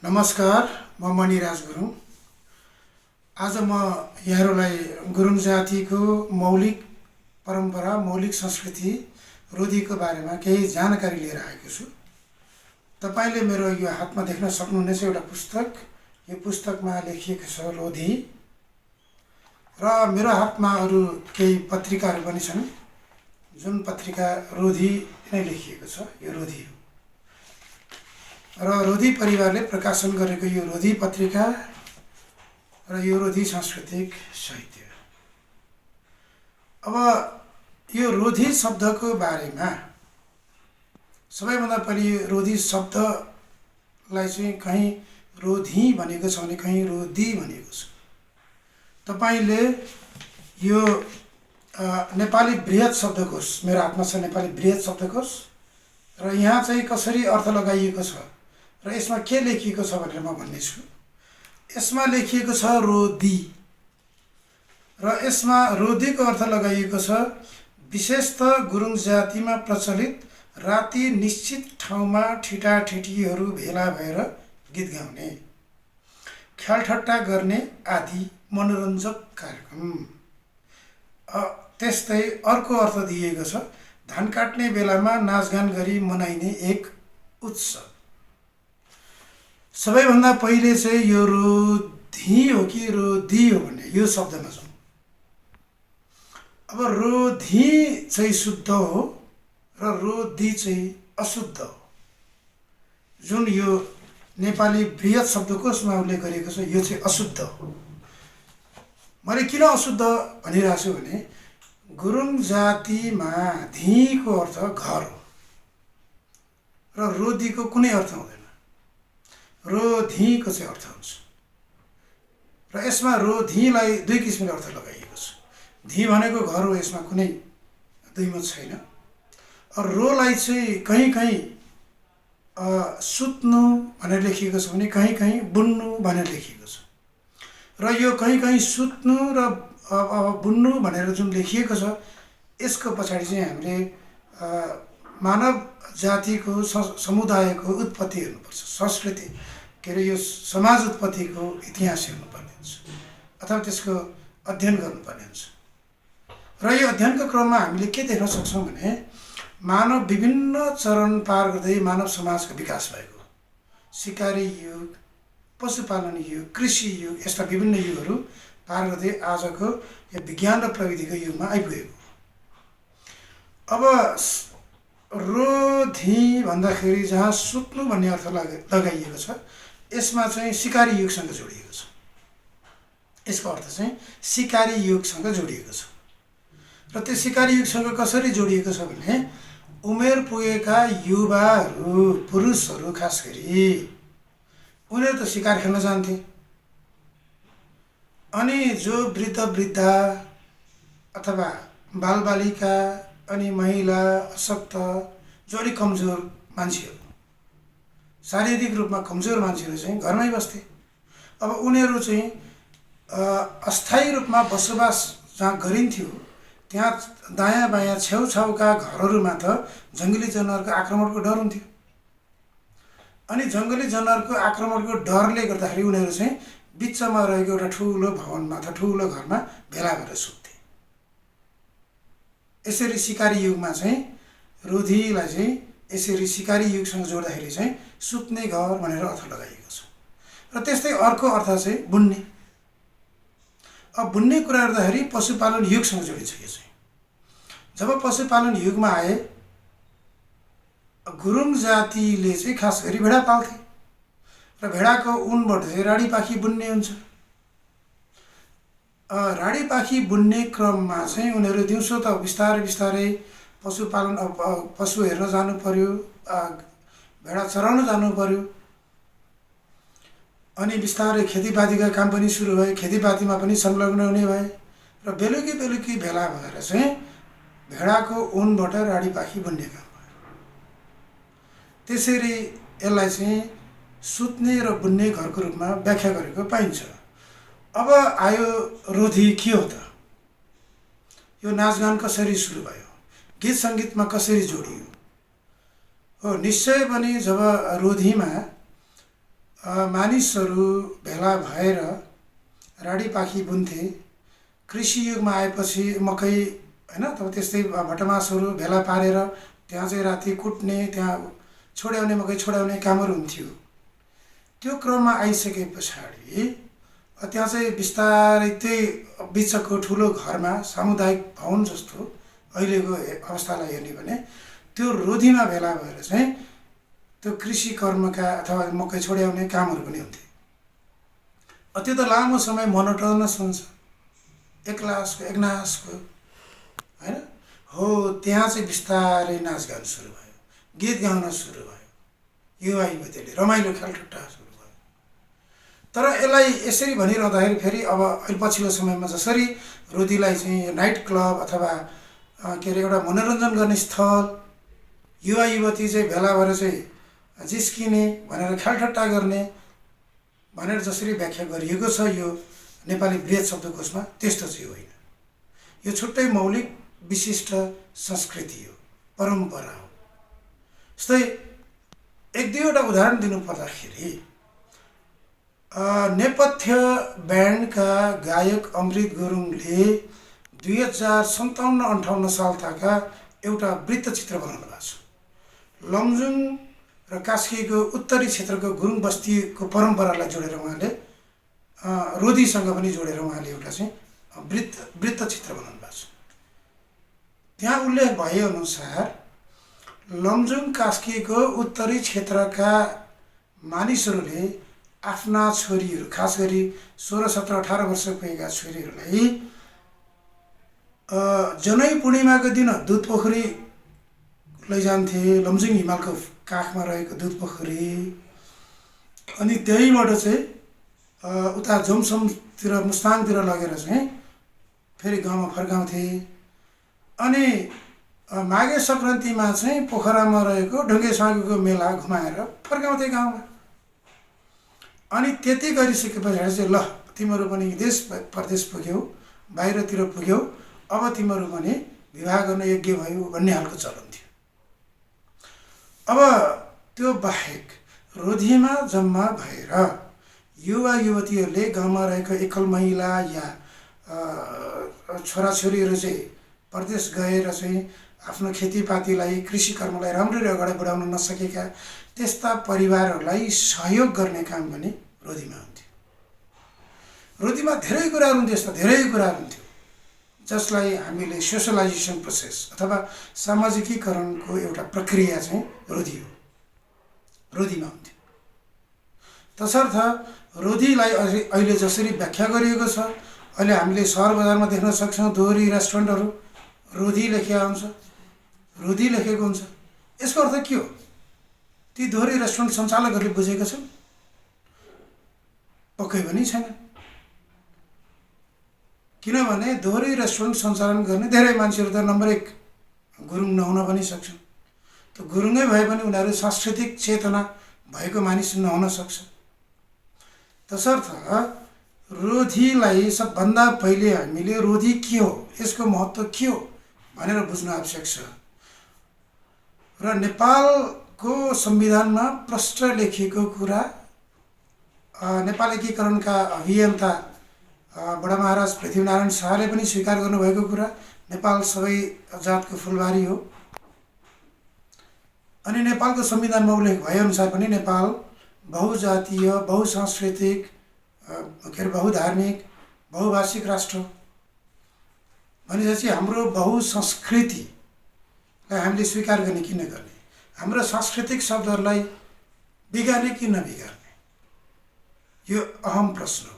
नमस्कार, म मणिराज गुरुङ। आज म यहाँहरूलाई गुरुङ जातिको मौलिक परम्परा, मौलिक संस्कृति रोधीको बारेमा केही जानकारी लिएर आएको छु। तपाईले मेरो यो हातमा देख्न सक्नुहुनेछ एउटा पुस्तक। यो पुस्तकमा लेखिएको छ रोधी, र मेरो हातमा अरू केही पत्रिकाहरू पनि छन्, जुन पत्रिका रोधी नै लेखिएको छ। यो रोधी हो र रोधी परिवारले प्रकाशन गरेको यो रोधी पत्रिका र यो रोधी सांस्कृतिक साहित्य। अब यो रोधी शब्दको बारेमा सबैभन्दा पहिले रोधी शब्दलाई चाहिँ कहीँ रोधी भनेको छ भने कहीँ रोधी भनेको छ। तपाईले यो नेपाली बृहत शब्दकोश मेरो हातमा छ, नेपाली बृहत शब्दकोश, र यहाँ चाहिँ कसरी अर्थ लगाइएको छ र यसमा के लेखिएको छ भनेर म भन्नेछु। यसमा लेखिएको छ रोधी, र यसमा रोधीको अर्थ लगाइएको छ विशेषतः गुरुङ जातिमा प्रचलित राति निश्चित ठाउँमा ठिटाठिटीहरू भेला भएर गीत गाउने, ख्यालठट्टा गर्ने आदि मनोरञ्जक कार्यक्रम। त्यस्तै अर्को अर्थ दिएको छ धान काट्ने बेलामा नाचगान गरी मनाइने एक उत्सव। सबैभन्दा पहिले चाहिँ यो रोधी हो कि रोधी हो भन्ने यो शब्दमा छौँ। अब रोधी चाहिँ शुद्ध हो र रोधी चाहिँ अशुद्ध हो, जुन यो नेपाली बृहत शब्दकोशमा उल्लेख गरिएको छ। यो चाहिँ अशुद्ध हो। मैले किन अशुद्ध भनिरहेको छु भने गुरुङ जातिमा धीको अर्थ घर हो र रोधीको कुनै अर्थ हुँदैन। रोधीको चाहिँ अर्थ हुन्छ, र यसमा रोधीलाई दुई किसिमले अर्थ लगाइएको छ। धी भनेको घर हो, यसमा कुनै दुईमत छैन। रोलाई चाहिँ कहीँ कहीँ सुत्नु भनेर लेखिएको छ भने कहीँ कहीँ बुन्नु भनेर लेखिएको छ। र यो कहीँ कहीँ सुत्नु र बुन्नु भनेर जुन लेखिएको छ, यसको पछाडि चाहिँ हामीले मानव जातिको समुदायको उत्पत्ति हेर्नुपर्छ, संस्कृति के अरे यो समाज उत्पत्तिको इतिहास हेर्नुपर्ने हुन्छ, अथवा त्यसको अध्ययन गर्नुपर्ने हुन्छ। र यो अध्ययनको क्रममा हामीले के देख्न सक्छौँ भने मानव विभिन्न चरण पार गर्दै मानव समाजको विकास भएको, सिकारी युग, पशुपालन युग, कृषि युग, यस्ता विभिन्न युगहरू पार गर्दै आजको यो विज्ञान र प्रविधिको युगमा आइपुगेको। अब रोधी भन्दाखेरि जहाँ सुत्नु भन्ने अर्थ लगाइएको छ, यसमा चाहिँ सिकारी युगसँग जोडिएको छ। यसको अर्थ चाहिँ सिकारी युगसँग जोडिएको छ। र त्यो सिकारी युगसँग कसरी जोडिएको छ भने उमेर पुगेका युवाहरू, पुरुषहरू खास गरी उनीहरू त शिकार खेल्न जान्थे, अनि जो वृद्ध वृद्धा अथवा बालबालिका अनि महिला, अशक्त, जो अलिक कमजोर मान्छेहरू, शारीरिक रूपमा कमजोर मान्छेहरू चाहिँ घरमै बस्थे। अब उनीहरू चाहिँ अस्थायी रूपमा बसोबास जहाँ गरिन्थ्यो त्यहाँ दायाँ बायाँ छेउछाउका घरहरूमा त जङ्गली जनावरको आक्रमणको डर हुन्थ्यो, अनि जङ्गली जनावरको आक्रमणको डरले गर्दाखेरि उनीहरू चाहिँ बिचमा रहेको एउटा ठुलो भवनमा अथवा ठुलो घरमा भेला भएर सुत्थे। यसरी सिकारी युगमा चाहिँ रोधीलाई चाहिँ यसरी सिकारी युगसँग जोड्दाखेरि चाहिँ सुत्ने घर भनेर अर्थ लगाइएको छ। र त्यस्तै अर्को अर्थ चाहिँ बुन्ने। अब बुन्ने कुरा गर्दाखेरि पशुपालन युगसँग जोडिन्छ। यो चाहिँ जब पशुपालन युगमा आए गुरुङ जातिले चाहिँ खास गरी भेडा पाल्थे, र भेडाको ऊनबाट चाहिँ राडीपाखी बुन्ने हुन्छ। राडीपाखी बुन्ने क्रममा चाहिँ उनीहरू दिउँसो त बिस्तारै बिस्तारै पशुपालन पशु हेर्न जानु पर्यो, भेडा चराउन जानु पर्यो, अनि बिस्तारै खेतीपातीका काम पनि सुरु भए, खेतीपातीमा पनि संलग्न हुने भए, र बेलुकी बेलुकी भेला भएर चाहिँ भेडाको ऊनबाट राडीपाखी बुन्ने काम भयो। त्यसरी यसलाई चाहिँ सुत्ने र बुन्ने घरको रूपमा व्याख्या गरेको पाइन्छ। अब आयो रोधी के हो त? यो नाचगान कसरी सुरु भयो, गीत सङ्गीतमा कसरी जोडियो? हो, निश्चय पनि जब रोधीमा मानिसहरू भेला भएर राडीपाखी बुन्थे। कृषि युगमा आएपछि मकै होइन, तब त्यस्तै भटमासहरू भेला पारेर त्यहाँ चाहिँ राति कुट्ने, त्यहाँ छोड्याउने, मकै छोड्याउने कामहरू हुन्थ्यो। त्यो क्रममा आइसके पछाडि त्यहाँ चाहिँ बिस्तारै त्यही बिचको ठुलो घरमा सामुदायिक भवन जस्तो अहिलेको अवस्थालाई हेर्ने भने त्यो रोधीमा भेला भएर चाहिँ त्यो कृषि कर्मका अथवा मकै छोड्याउने कामहरू पनि हुन्थे। त्यो त लामो समय मोनोटोनस हुन्छ, एकनासको होइन हो। त्यहाँ चाहिँ बिस्तारै नाचगान सुरु भयो, गीत गाउन सुरु भयो, युवा युवतीले रमाइलो खेलठट्टा सुरु भयो। तर यसलाई यसरी भनिरहँदाखेरि फेरि अब अहिले पछिल्लो समयमा जसरी रोदीलाई चाहिँ नाइट क्लब अथवा के अरे एउटा मनोरञ्जन गर्ने स्थल, युवा युवती चाहिँ भेला भएर चाहिँ जिस्किने भनेर खेलठट्टा गर्ने भनेर जसरी व्याख्या गरिएको छ यो नेपाली वृहत शब्दकोशमा, त्यस्तो चाहिँ होइन। यो छुट्टै मौलिक विशिष्ट संस्कृति हो, परम्परा हो। जस्तै एक दुईवटा उदाहरण दिनु पर्दाखेरि नेपथ्य ब्यान्डका गायक अमृत गुरुङले 2057-58 सालका एउटा वृत्तचित्र बनाउनु भएको छ। लमजुङ र कास्कीको उत्तरी क्षेत्रको गुरुङ बस्तीको परम्परालाई जोडेर उहाँले रोदीसँग पनि जोडेर उहाँले एउटा चाहिँ वृत्तचित्र बनाउनु भएको छ। त्यहाँ उल्लेख भएअनुसार लमजुङ कास्कीको उत्तरी क्षेत्रका मानिसहरूले आफ्ना छोरीहरू, खास गरी 16, 17, 18 वर्ष पुगेका छोरीहरूलाई जनै पूर्णिमाको दिन दुध पोखरी लैजान्थे। लमजुङ हिमालको काखमा रहेको दुध पोखरी, अनि त्यहीँबाट चाहिँ उता जोमसोमतिर मुस्ताङतिर लगेर चाहिँ फेरि गाउँमा फर्काउँथे। अनि माघे सङ्क्रान्तिमा चाहिँ पोखरामा रहेको ढुङ्गे साँगुको मेला घुमाएर फर्काउँथे गाउँमा। अनि त्यति गरिसके पछाडि चाहिँ ल तिमीहरू पनि देश परदेश पुग्यौ, बाहिरतिर पुग्यौ, अब तिमीहरू पनि विवाह गर्न योग्य भयो भन्ने खालको चलन थियो। अब त्यो बाहेक रोधीमा जम्मा भएर युवा युवतीहरूले गाउँमा रहेको एकल महिला या छोराछोरीहरू चाहिँ परदेश गएर चाहिँ आफ्नो खेतीपातीलाई, कृषि कर्मलाई राम्ररी अगाडि बढाउन नसकेका त्यस्ता परिवारहरूलाई सहयोग गर्ने काम पनि रोदीमा हुन्थ्यो। रोदीमा धेरै कुराहरू हुन्थ्यो, यस्ता धेरै कुराहरू हुन्थ्यो जसलाई हामीले सोसलाइजेसन प्रोसेस अथवा सामाजिकीकरणको एउटा प्रक्रिया चाहिँ रोदी हो, रोदीमा हुन्थ्यो। तसर्थ रोदीलाई अहिले जसरी व्याख्या गरिएको छ, अहिले हामीले सहर बजारमा देख्न सक्छौँ दोहोरी रेस्टुरेन्टहरू रोदी लेखेको हुन्छ, रोदी लेखेको हुन्छ। यसको अर्थ के हो? ती दोहोरी रेस्टुरेन्ट सञ्चालकहरूले बुझेका छन्? पक्कै पनि छैन। किनभने दोहोरी रेस्टुरेन्ट सञ्चालन गर्ने धेरै मान्छेहरू त नम्बर 1 गुरुङ नहुन पनि सक्छन्। त गुरुङै भए पनि उनीहरू सांस्कृतिक चेतना भएको मानिस नहुन सक्छ। तसर्थ रोदीलाई सबभन्दा पहिले हामीले रोदी के हो, यसको महत्त्व के हो भनेर बुझ्न आवश्यक छ। र नेपालको संविधानमा प्रष्ट लेखिएको कुरा, नेपाल एकीकरणका अभियन्ता बडा महाराज पृथ्वीनारायण शाहले पनि स्वीकार गर्नुभएको कुरा, नेपाल सबै जातको फुलबारी हो। अनि नेपालको संविधानमा उल्लेख भएअनुसार पनि नेपाल बहुजातीय, बहुसांस्कृतिक, बहुधार्मिक, बहुभाषिक राष्ट्र हो। भनेपछि हाम्रो बहुसंस्कृतिलाई हामीले स्वीकार गर्ने कि नगर्ने, हाम्रो सांस्कृतिक शब्दहरूलाई बिगार्ने कि नबिगार्ने, यो अहम प्रश्न हो।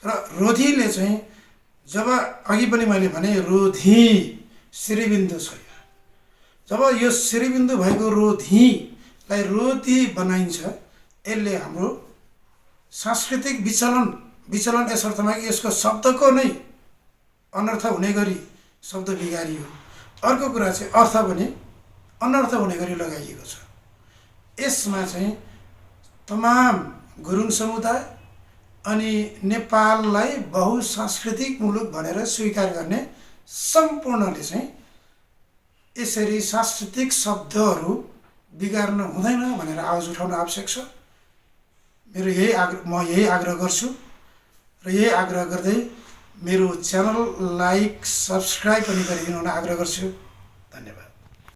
र रोधीले चाहिँ जब अघि पनि मैले भने रोधी श्रीबिन्दु छ, जब यो श्रीबिन्दु भएको रोधीलाई रोदी बनाइन्छ, यसले हाम्रो सांस्कृतिक विचलन यस अर्थमा कि यसको शब्दको नै अनर्थ हुने गरी शब्द बिगारियो। अर्को कुरा चाहिँ अर्थ पनि अनर्थ हुने गरी लगाइएको छ। यसमा चाहिँ तमाम गुरुङ समुदाय अनि नेपाललाई बहुसांस्कृतिक मुलुक भनेर स्वीकार गर्ने सम्पूर्णले चाहिँ यसरी सांस्कृतिक शब्दहरू बिगार्न हुँदैन भनेर आवाज उठाउन आवश्यक छ। म यही आग्रह गर्छु र यही आग्रह गर्दै मेरो च्यानल लाइक सब्स्क्राइब पनि गरिदिनु हुन आग्रह गर्छु। धन्यवाद।